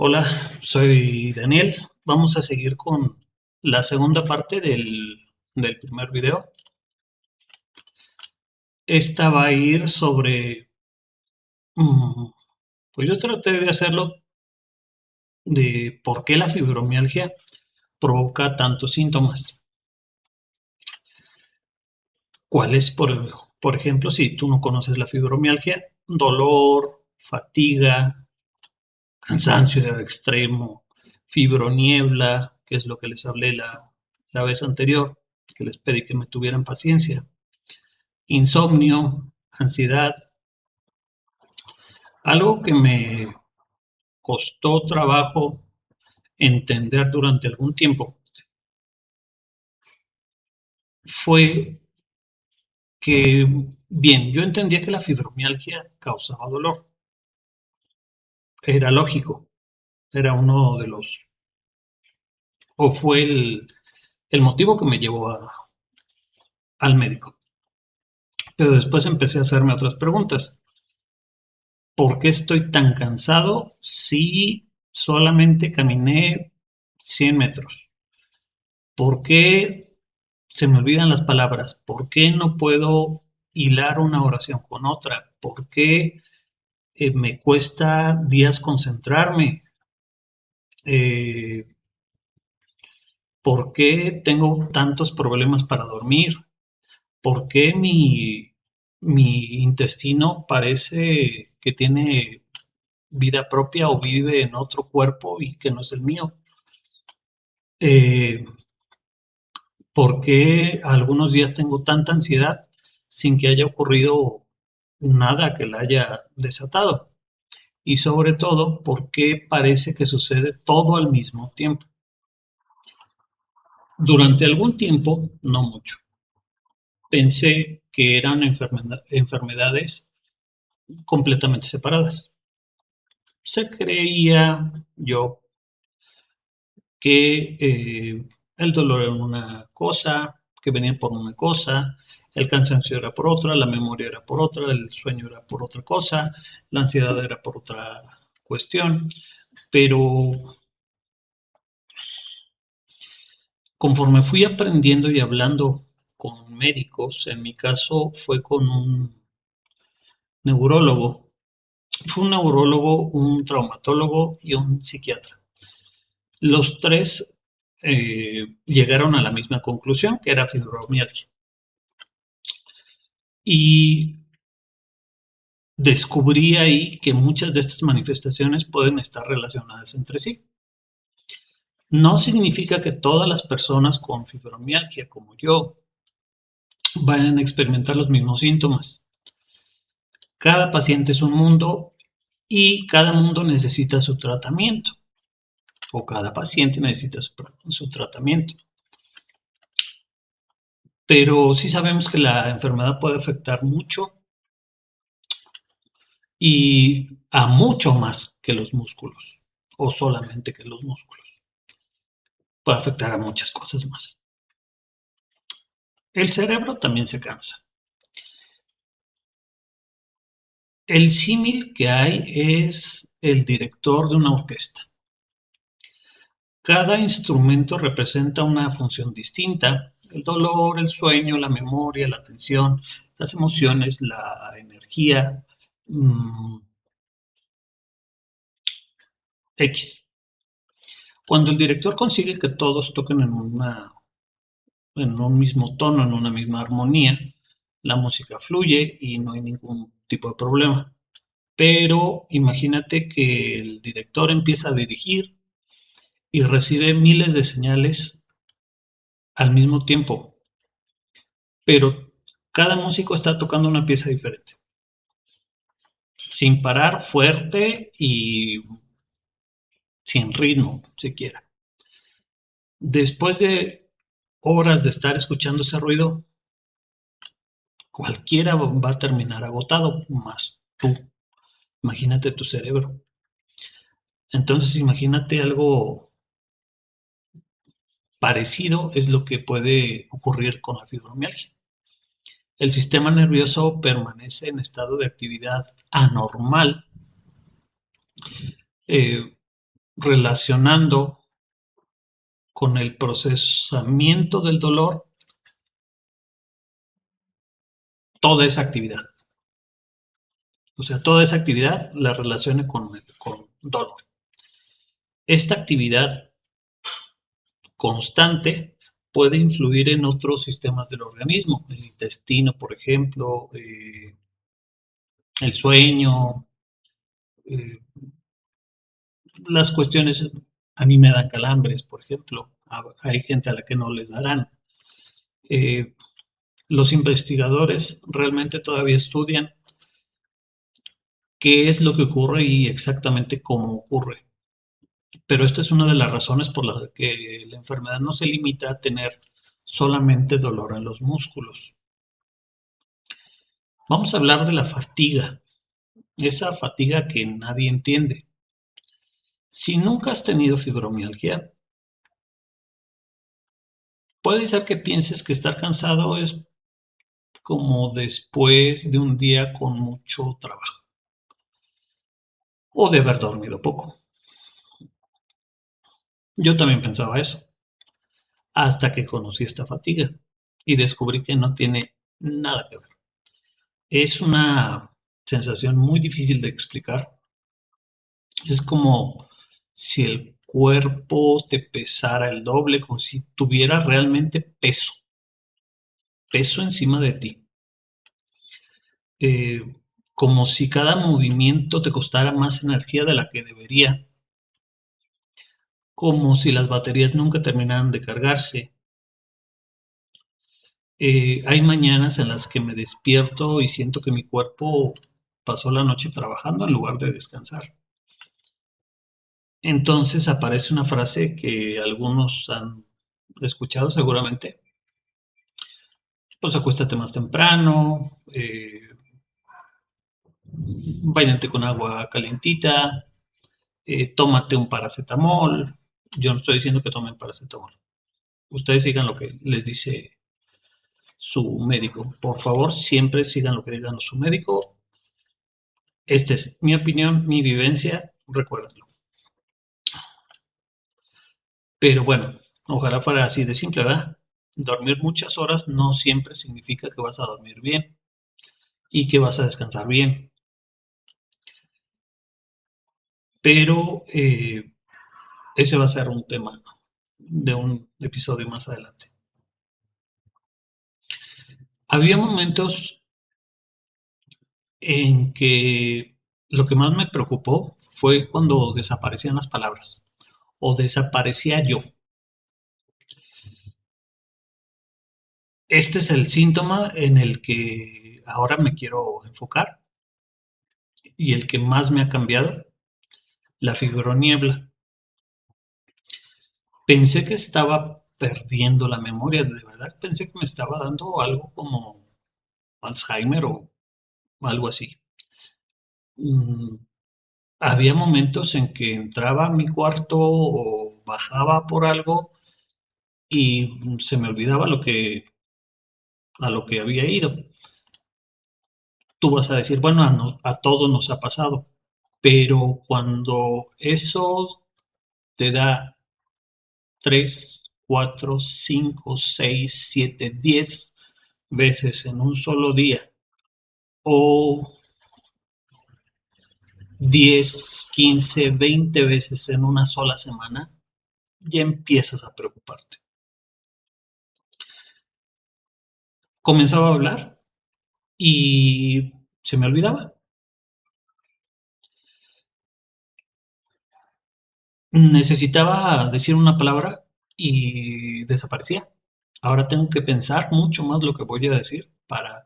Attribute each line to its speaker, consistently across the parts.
Speaker 1: Hola, soy Daniel. Vamos a seguir con la segunda parte del primer video. Esta va a ir sobre, mm, pues yo traté de hacerlo de por qué la fibromialgia provoca tantos síntomas. ¿Cuáles, por ejemplo, si tú no conoces la fibromialgia? Dolor, fatiga, cansancio extremo, fibroniebla, que es lo que les hablé la vez anterior, que les pedí que me tuvieran paciencia, insomnio, ansiedad. Algo que me costó trabajo entender durante algún tiempo fue que, bien, yo entendía que la fibromialgia causaba dolor, era lógico, era uno de los, o fue el motivo que me llevó al médico. Pero después empecé a hacerme otras preguntas. ¿Por qué estoy tan cansado si solamente caminé 100 metros? ¿Por qué se me olvidan las palabras? ¿Por qué no puedo hilar una oración con otra? ¿Por qué me cuesta días concentrarme? Eh, ¿Por qué tengo tantos problemas para dormir? ¿Por qué mi intestino parece que tiene vida propia o vive en otro cuerpo y que no es el mío? Eh, ¿Por qué algunos días tengo tanta ansiedad sin que haya ocurrido nada que la haya desatado? Y sobre todo, ¿por qué parece que sucede todo al mismo tiempo? Durante algún tiempo, no mucho, pensé que eran enfermedades completamente separadas. Se creía yo que el dolor era una cosa, que venía por una cosa, el cansancio era por otra, la memoria era por otra, el sueño era por otra cosa, la ansiedad era por otra cuestión, pero conforme fui aprendiendo y hablando con médicos, en mi caso fue con un neurólogo, fue un neurólogo, un traumatólogo y un psiquiatra. Los tres llegaron a la misma conclusión, que era fibromialgia. Y descubrí ahí que muchas de estas manifestaciones pueden estar relacionadas entre sí. No significa que todas las personas con fibromialgia, como yo, vayan a experimentar los mismos síntomas. Cada paciente es un mundo y cada mundo necesita su tratamiento, o cada paciente necesita su tratamiento. Pero sí sabemos que la enfermedad puede afectar mucho y a mucho más que los músculos, o solamente que los músculos. Puede afectar a muchas cosas más. El cerebro también se cansa. El símil que hay es el director de una orquesta. Cada instrumento representa una función distinta: el dolor, el sueño, la memoria, la atención, las emociones, la energía, X. Cuando el director consigue que todos toquen en un mismo tono, en una misma armonía, la música fluye y no hay ningún tipo de problema. Pero imagínate que el director empieza a dirigir y recibe miles de señales al mismo tiempo, pero cada músico está tocando una pieza diferente, sin parar, fuerte y sin ritmo siquiera. Después de horas de estar escuchando ese ruido, cualquiera va a terminar agotado, más tú. Imagínate tu cerebro. Entonces imagínate algo parecido es lo que puede ocurrir con la fibromialgia. El sistema nervioso permanece en estado de actividad anormal, eh, relacionando con el procesamiento del dolor toda esa actividad. O sea, toda esa actividad la relacione con dolor. Esta actividad constante puede influir en otros sistemas del organismo, el intestino, por ejemplo, el sueño, eh, las cuestiones, a mí me dan calambres, por ejemplo, hay gente a la que no les darán. Eh, los investigadores realmente todavía estudian qué es lo que ocurre y exactamente cómo ocurre. Pero esta es una de las razones por las que la enfermedad no se limita a tener solamente dolor en los músculos. Vamos a hablar de la fatiga, esa fatiga que nadie entiende. Si nunca has tenido fibromialgia, puede ser que pienses que estar cansado es como después de un día con mucho trabajo o de haber dormido poco. Yo también pensaba eso, hasta que conocí esta fatiga y descubrí que no tiene nada que ver. Es una sensación muy difícil de explicar. Es como si el cuerpo te pesara el doble, como si tuviera realmente peso, peso encima de ti. Eh, Como si cada movimiento te costara más energía de la que debería, como si las baterías nunca terminaran de cargarse. Hay mañanas en las que me despierto y siento que mi cuerpo pasó la noche trabajando en lugar de descansar. Entonces aparece una frase que algunos han escuchado seguramente, pues acuéstate más temprano, báñate con agua calentita, tómate un paracetamol. Yo no estoy diciendo que tomen paracetamol. Ustedes sigan lo que les dice su médico. Por favor, siempre sigan lo que digan su médico. Esta es mi opinión, mi vivencia, recuérdenlo. Pero bueno, ojalá fuera así de simple, ¿verdad? Dormir muchas horas no siempre significa que vas a dormir bien y que vas a descansar bien. Pero ese va a ser un tema de un episodio más adelante. Había momentos en que lo que más me preocupó fue cuando desaparecían las palabras o desaparecía yo. Este es el síntoma en el que ahora me quiero enfocar y el que más me ha cambiado, la fibroniebla. Pensé que estaba perdiendo la memoria, de verdad pensé que me estaba dando algo como Alzheimer o algo así. Mm, Había momentos en que entraba a mi cuarto o bajaba por algo y se me olvidaba a lo que había ido. Tú vas a decir, bueno, a todos nos ha pasado, pero cuando eso te da 3, 4, 5, 6, 7, 10 veces en un solo día o 10, 15, 20 veces en una sola semana, ya empiezas a preocuparte. Comenzaba a hablar y se me olvidaba. Necesitaba decir una palabra y desaparecía. Ahora tengo que pensar mucho más lo que voy a decir para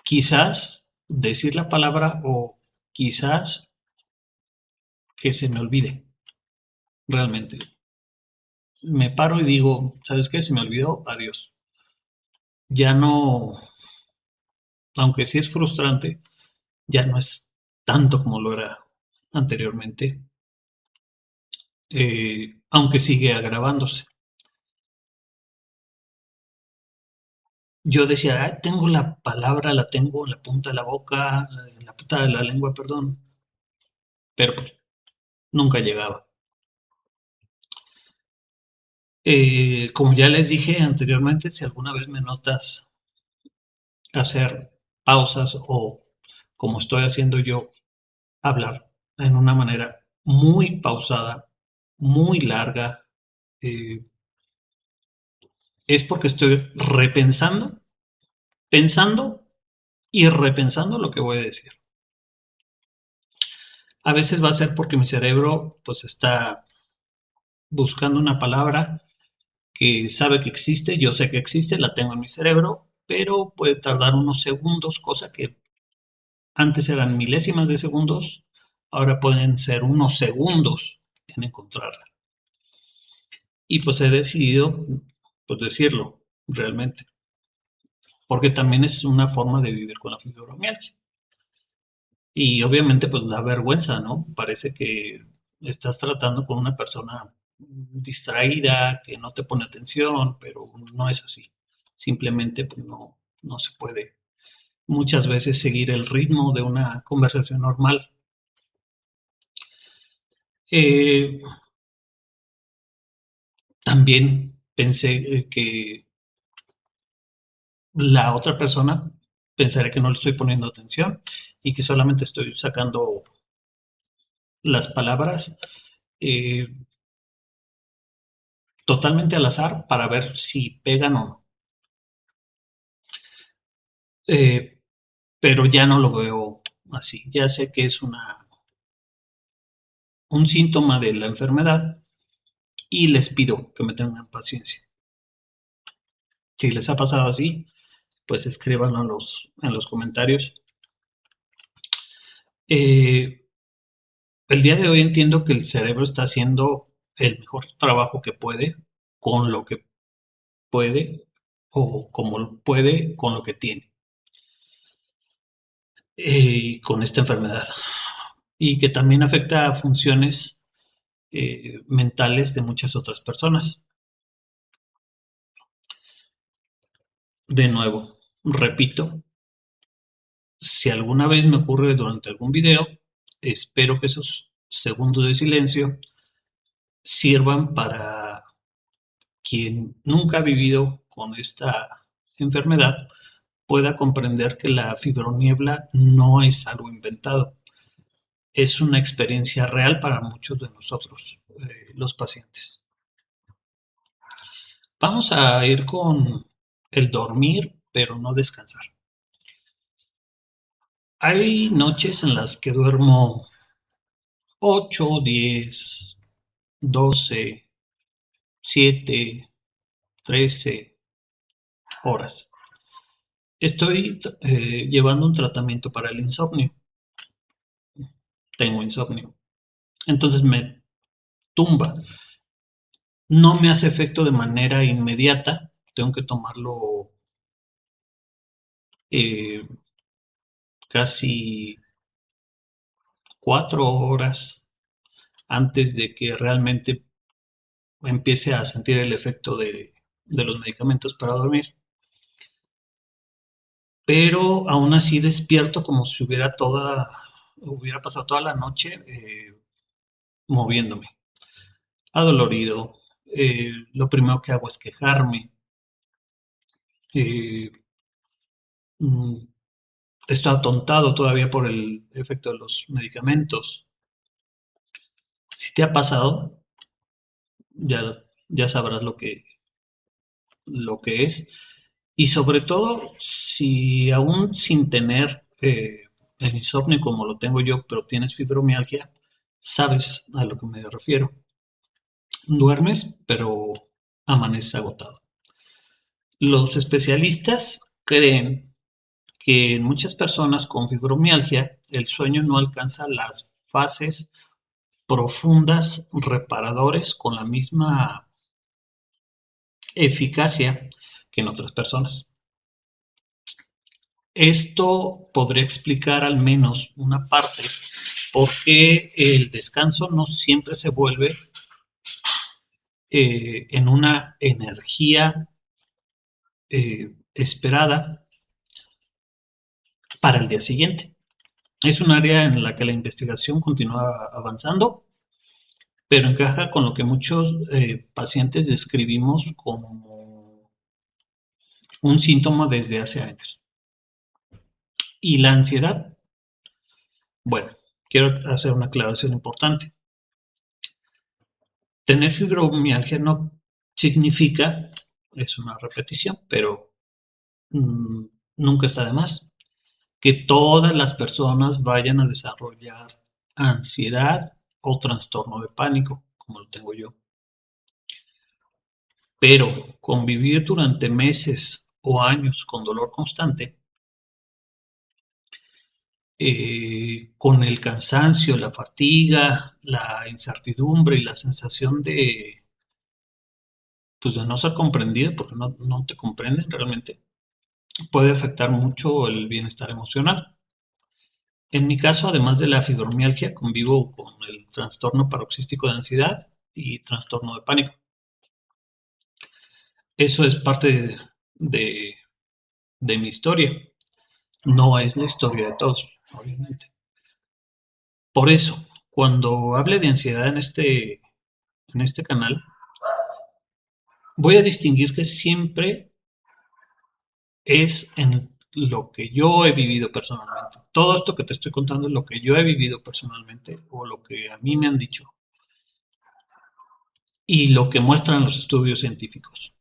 Speaker 1: quizás decir la palabra o quizás que se me olvide realmente. Me paro y digo, ¿sabes qué? Se me olvidó, adiós. Ya no, aunque sí es frustrante, ya no es tanto como lo era anteriormente, aunque sigue agravándose. Yo decía, "Ah, tengo la palabra, la tengo en la punta de la boca, en la punta de la lengua, perdón, pero pues, nunca llegaba. Como ya les dije anteriormente, si alguna vez me notas hacer pausas o como estoy haciendo yo, hablar en una manera muy pausada, muy larga, eh, es porque estoy repensando, pensando y repensando lo que voy a decir. A veces va a ser porque mi cerebro pues está buscando una palabra que sabe que existe, yo sé que existe, la tengo en mi cerebro, pero puede tardar unos segundos, cosa que antes eran milésimas de segundos, ahora pueden ser unos segundos en encontrarla. Y pues he decidido pues decirlo realmente, porque también es una forma de vivir con la fibromialgia. Y obviamente pues da vergüenza, ¿no? Parece que estás tratando con una persona distraída, que no te pone atención, pero no es así. Simplemente pues no se puede muchas veces seguir el ritmo de una conversación normal. Eh, También pensé que la otra persona pensaría que no le estoy poniendo atención y que solamente estoy sacando las palabras eh, totalmente al azar para ver si pegan o no. Eh, pero ya no lo veo así. Ya sé que es un síntoma de la enfermedad y les pido que me tengan paciencia. Si les ha pasado así, pues escríbanlo en los comentarios. Eh, el día de hoy entiendo que el cerebro está haciendo el mejor trabajo que puede con lo que puede o como puede con lo que tiene con esta enfermedad y que también afecta a funciones mentales de muchas otras personas. De nuevo, repito, si alguna vez me ocurre durante algún video, espero que esos segundos de silencio sirvan para quien nunca ha vivido con esta enfermedad pueda comprender que la fibroniebla no es algo inventado, es una experiencia real para muchos de nosotros, los pacientes. Vamos a ir con el dormir, pero no descansar. Hay noches en las que duermo 8, 10, 12, 7, 13 horas. Estoy llevando un tratamiento para el insomnio. Tengo insomnio. Entonces me tumba. No me hace efecto de manera inmediata. Tengo que tomarlo eh, casi 4 horas antes de que realmente empiece a sentir el efecto de los medicamentos para dormir. Pero aún así despierto como si hubiera pasado toda la noche moviéndome, adolorido. Lo primero que hago es quejarme. Eh, mm, Estoy atontado todavía por el efecto de los medicamentos. Si te ha pasado, ya sabrás lo que es. Y sobre todo, si aún sin tener el insomnio como lo tengo yo, pero tienes fibromialgia, sabes a lo que me refiero. Duermes, pero amaneces agotado. Los especialistas creen que en muchas personas con fibromialgia el sueño no alcanza las fases profundas reparadores con la misma eficacia que en otras personas. Esto podría explicar al menos una parte por qué el descanso no siempre se vuelve en una energía esperada para el día siguiente. Es un área en la que la investigación continúa avanzando pero encaja con lo que muchos pacientes describimos como un síntoma desde hace años. Y la ansiedad, bueno, quiero hacer una aclaración importante. Tener fibromialgia no significa, es una repetición, pero mm, nunca está de más, que todas las personas vayan a desarrollar ansiedad o trastorno de pánico, como lo tengo yo. Pero convivir durante meses o años con dolor constante, con el cansancio, la fatiga, la incertidumbre y la sensación pues de no ser comprendido, porque no te comprenden realmente, puede afectar mucho el bienestar emocional. En mi caso, además de la fibromialgia, convivo con el trastorno paroxístico de ansiedad y trastorno de pánico. Eso es parte de, de mi historia. No es la historia de todos, obviamente. Por eso, cuando hable de ansiedad en este canal, voy a distinguir que siempre es en lo que yo he vivido personalmente. Todo esto que te estoy contando es lo que yo he vivido personalmente o lo que a mí me han dicho y lo que muestran los estudios científicos.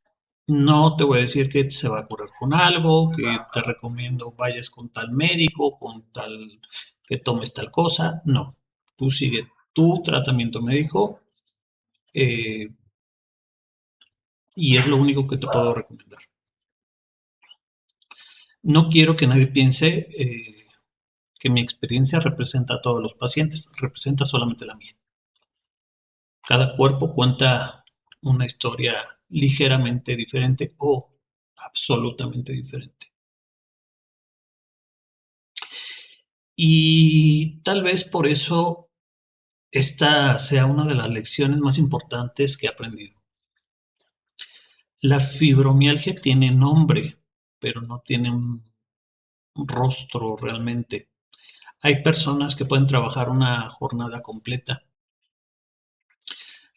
Speaker 1: No te voy a decir que se va a curar con algo, que te recomiendo vayas con tal médico, con tal que tomes tal cosa. No, tú sigue tu tratamiento médico eh, y es lo único que te puedo recomendar. No quiero que nadie piense que mi experiencia representa a todos los pacientes, representa solamente la mía. Cada cuerpo cuenta una historia ligeramente diferente o absolutamente diferente. Y tal vez por eso esta sea una de las lecciones más importantes que he aprendido. La fibromialgia tiene nombre, pero no tiene un rostro realmente. Hay personas que pueden trabajar una jornada completa.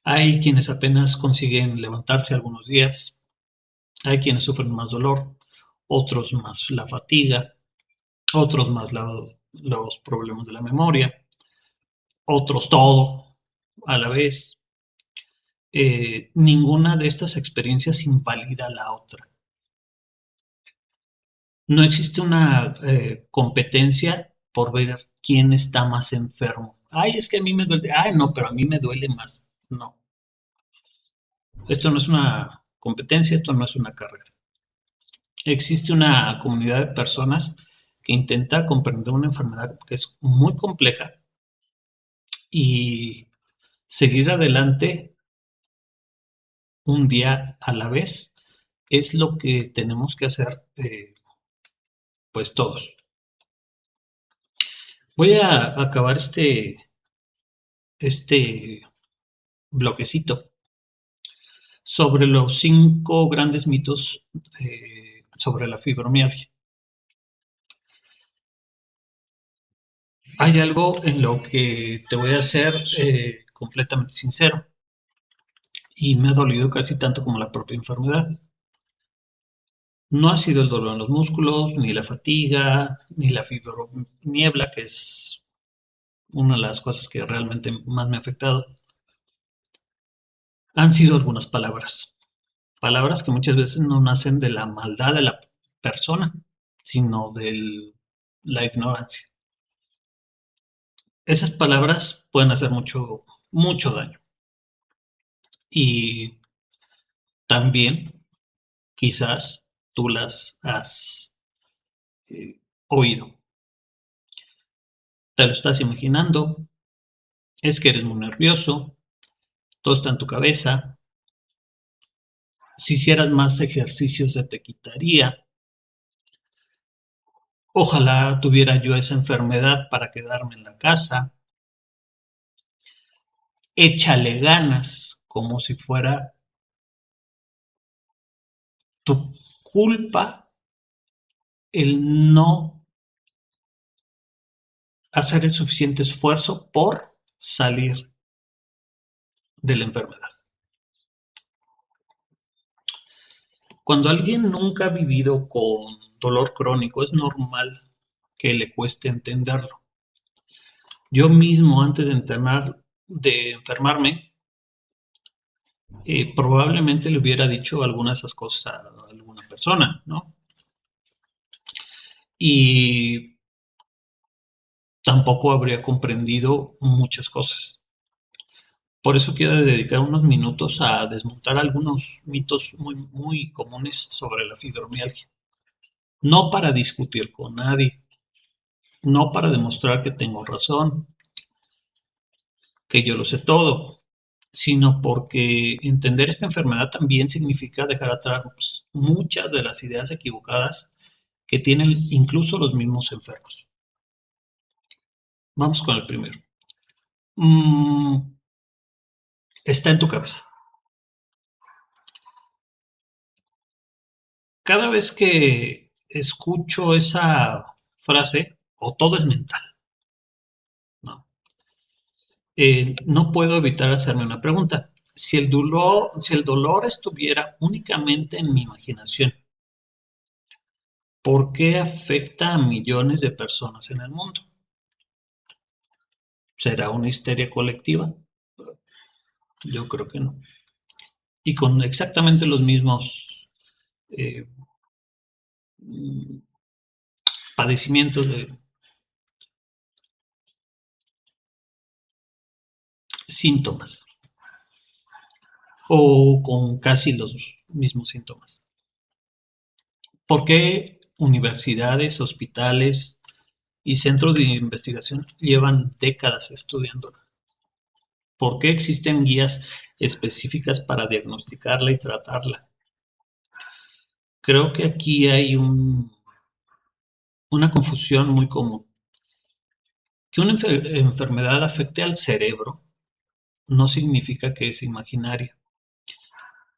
Speaker 1: Hay quienes apenas consiguen levantarse algunos días. Hay quienes sufren más dolor, otros más la fatiga, otros más los problemas de la memoria, otros todo a la vez. Ninguna de estas experiencias invalida la otra. No existe una competencia por ver quién está más enfermo. Ay, es que a mí me duele. Ay, no, pero a mí me duele más. No, esto no es una competencia, esto no es una carrera. Existe una comunidad de personas que intenta comprender una enfermedad que es muy compleja y seguir adelante un día a la vez es lo que tenemos que hacer pues todos. Voy a acabar este bloquecito sobre los 5 grandes mitos sobre la fibromialgia. Hay algo en lo que te voy a ser completamente sincero y me ha dolido casi tanto como la propia enfermedad. No ha sido el dolor en los músculos, ni la fatiga, ni la fibroniebla, que es una de las cosas que realmente más me ha afectado. Han sido algunas palabras. Palabras que muchas veces no nacen de la maldad de la persona, sino de la ignorancia. Esas palabras pueden hacer mucho, mucho daño. Y también quizás tú las has oído. Te lo estás imaginando, es que eres muy nervioso, todo está en tu cabeza. Si hicieras más ejercicios se te quitaría. Ojalá tuviera yo esa enfermedad para quedarme en la casa. Échale ganas, como si fuera tu culpa el no hacer el suficiente esfuerzo por salir de la enfermedad. Cuando alguien nunca ha vivido con dolor crónico, es normal que le cueste entenderlo. Yo mismo, antes de enfermarme, probablemente le hubiera dicho algunas de esas cosas a alguna persona, ¿no? Y tampoco habría comprendido muchas cosas. Por eso quiero dedicar unos minutos a desmontar algunos mitos muy comunes sobre la fibromialgia. No para discutir con nadie, no para demostrar que tengo razón, que yo lo sé todo, sino porque entender esta enfermedad también significa dejar atrás muchas de las ideas equivocadas que tienen incluso los mismos enfermos. Vamos con el primero. Mm, está en tu cabeza. Cada vez que escucho esa frase, o todo es mental, ¿no? No puedo evitar hacerme una pregunta. Si el dolor estuviera únicamente en mi imaginación, ¿por qué afecta a millones de personas en el mundo? ¿Será una histeria colectiva? Yo creo que no. Y con exactamente los mismos eh, padecimientos, síntomas, o con casi los mismos síntomas. ¿Por qué universidades, hospitales y centros de investigación llevan décadas estudiándola? ¿Por qué existen guías específicas para diagnosticarla y tratarla? Creo que aquí hay una confusión muy común. Que una enfermedad afecte al cerebro no significa que es imaginaria.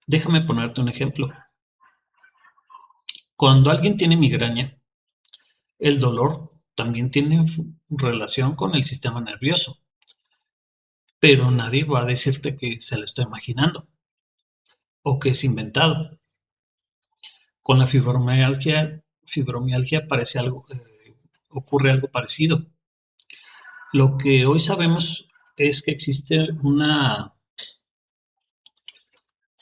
Speaker 1: Déjame ponerte un ejemplo. Cuando alguien tiene migraña, el dolor también tiene relación con el sistema nervioso, pero nadie va a decirte que se lo está imaginando o que es inventado. Con la fibromialgia ocurre algo parecido. Lo que hoy sabemos es que existe una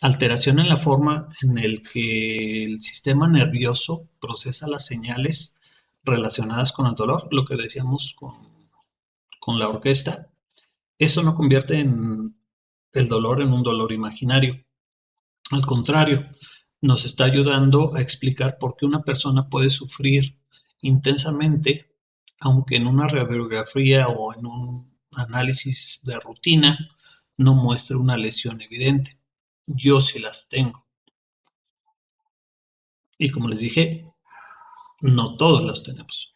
Speaker 1: alteración en la forma en el que el sistema nervioso procesa las señales relacionadas con el dolor, lo que decíamos con la orquesta. Eso no convierte el dolor en un dolor imaginario. Al contrario, nos está ayudando a explicar por qué una persona puede sufrir intensamente, aunque en una radiografía o en un análisis de rutina no muestre una lesión evidente. Yo sí las tengo. Y como les dije, no todos las tenemos.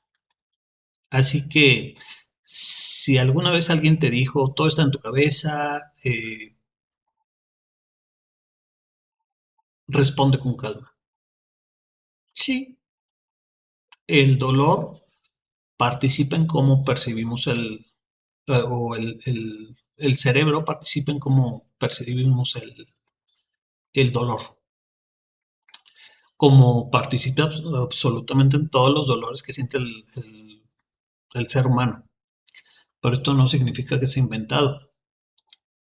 Speaker 1: Así que si alguna vez alguien te dijo, todo está en tu cabeza, responde con calma. Sí, el dolor participa en cómo percibimos el cerebro participa en cómo percibimos el dolor, como participa absolutamente en todos los dolores que siente el ser humano. Pero esto no significa que sea inventado.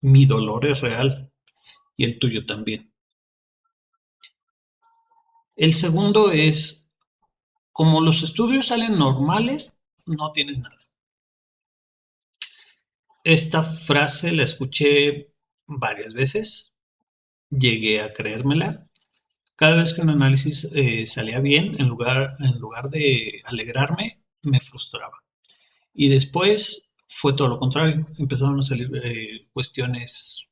Speaker 1: Mi dolor es real y el tuyo también. El segundo es, como los estudios salen normales, no tienes nada. Esta frase la escuché varias veces, llegué a creérmela. Cada vez que un análisis salía bien, en lugar de alegrarme, me frustraba. Y después fue todo lo contrario. Empezaron a salir cuestiones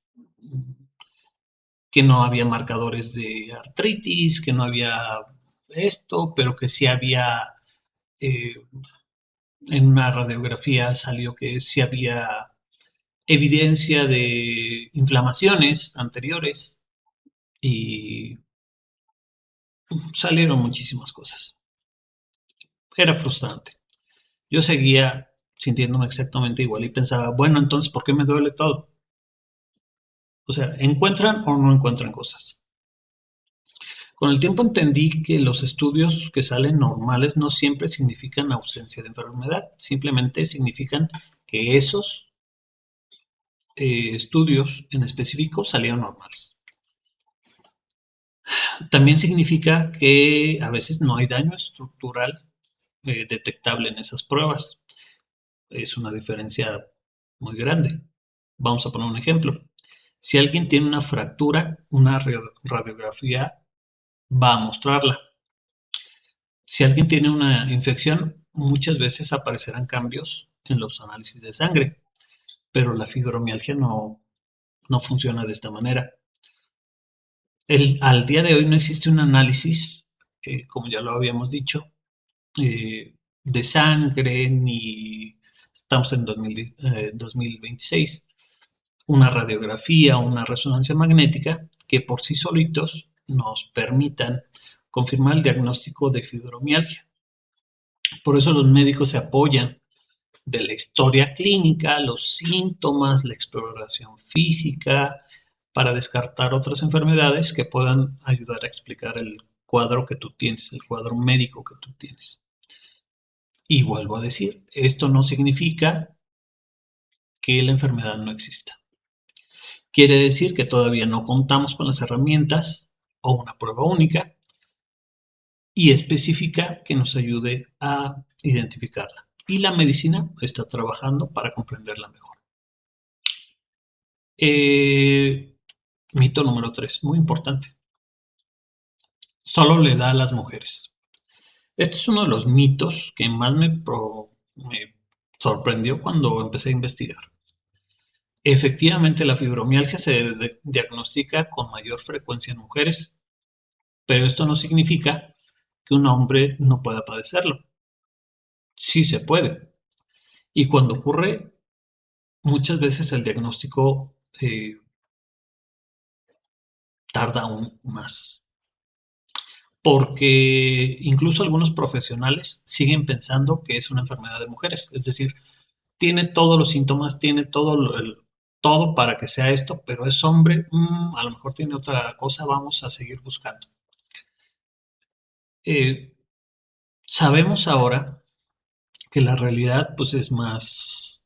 Speaker 1: que no había marcadores de artritis, que no había esto, pero que sí había, eh, en una radiografía salió que sí había evidencia de inflamaciones anteriores y salieron muchísimas cosas. Era frustrante. Yo seguía sintiéndome exactamente igual y pensaba, bueno, entonces, ¿por qué me duele todo? O sea, encuentran o no encuentran cosas. Con el tiempo entendí que los estudios que salen normales no siempre significan ausencia de enfermedad, simplemente significan que esos estudios en específico salieron normales. También significa que a veces no hay daño estructural detectable en esas pruebas. Es una diferencia muy grande. Vamos a poner un ejemplo. Si alguien tiene una fractura, una radiografía va a mostrarla. Si alguien tiene una infección, muchas veces aparecerán cambios en los análisis de sangre, pero la fibromialgia no funciona de esta manera. Al día de hoy no existe un análisis, como ya lo habíamos dicho, de sangre, ni estamos en 2026, una radiografía o una resonancia magnética que por sí solitos nos permitan confirmar el diagnóstico de fibromialgia. Por eso los médicos se apoyan de la historia clínica, los síntomas, la exploración física, para descartar otras enfermedades que puedan ayudar a explicar el cuadro que tú tienes, el cuadro médico que tú tienes. Y vuelvo a decir, esto no significa que la enfermedad no exista. Quiere decir que todavía no contamos con las herramientas o una prueba única y específica que nos ayude a identificarla. Y la medicina está trabajando para comprenderla mejor. Eh, Mito número 3, muy importante. Solo le da a las mujeres. Este es uno de los mitos que más me sorprendió cuando empecé a investigar. Efectivamente, la fibromialgia se diagnostica con mayor frecuencia en mujeres, pero esto no significa que un hombre no pueda padecerlo. Sí se puede. Y cuando ocurre, muchas veces el diagnóstico tarda aún más. Porque incluso algunos profesionales siguen pensando que es una enfermedad de mujeres. Es decir, tiene todos los síntomas, tiene todo para que sea esto, pero es hombre, a lo mejor tiene otra cosa, vamos a seguir buscando. Eh, Sabemos ahora que la realidad pues es más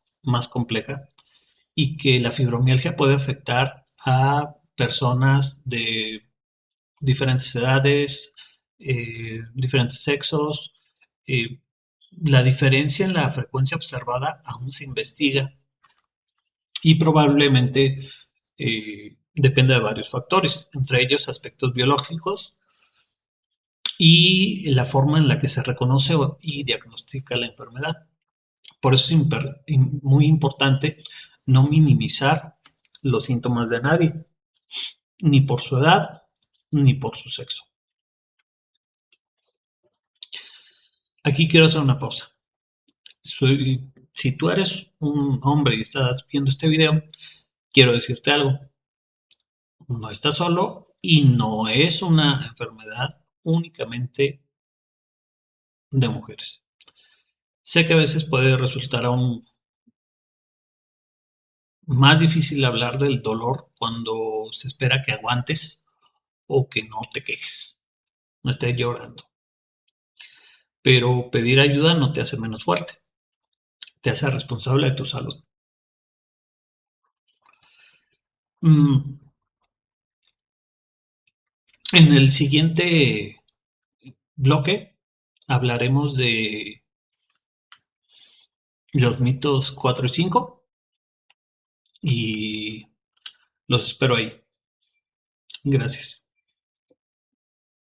Speaker 1: compleja y que la fibromialgia puede afectar a personas de diferentes edades, diferentes sexos. eh, la diferencia en la frecuencia observada aún se investiga y probablemente depende de varios factores, entre ellos aspectos biológicos y la forma en la que se reconoce y diagnostica la enfermedad. Por eso es muy importante no minimizar los síntomas de nadie, ni por su edad, ni por su sexo. Aquí quiero hacer una pausa. Si tú eres un hombre y estás viendo este video, quiero decirte algo. No estás solo y no es una enfermedad únicamente de mujeres. Sé que a veces puede resultar aún más difícil hablar del dolor cuando se espera que aguantes o que no te quejes, no estés llorando. Pero pedir ayuda no te hace menos fuerte, te hace responsable de tu salud. Mm, En el siguiente bloque hablaremos de los mitos 4 y 5 y los espero ahí. Gracias.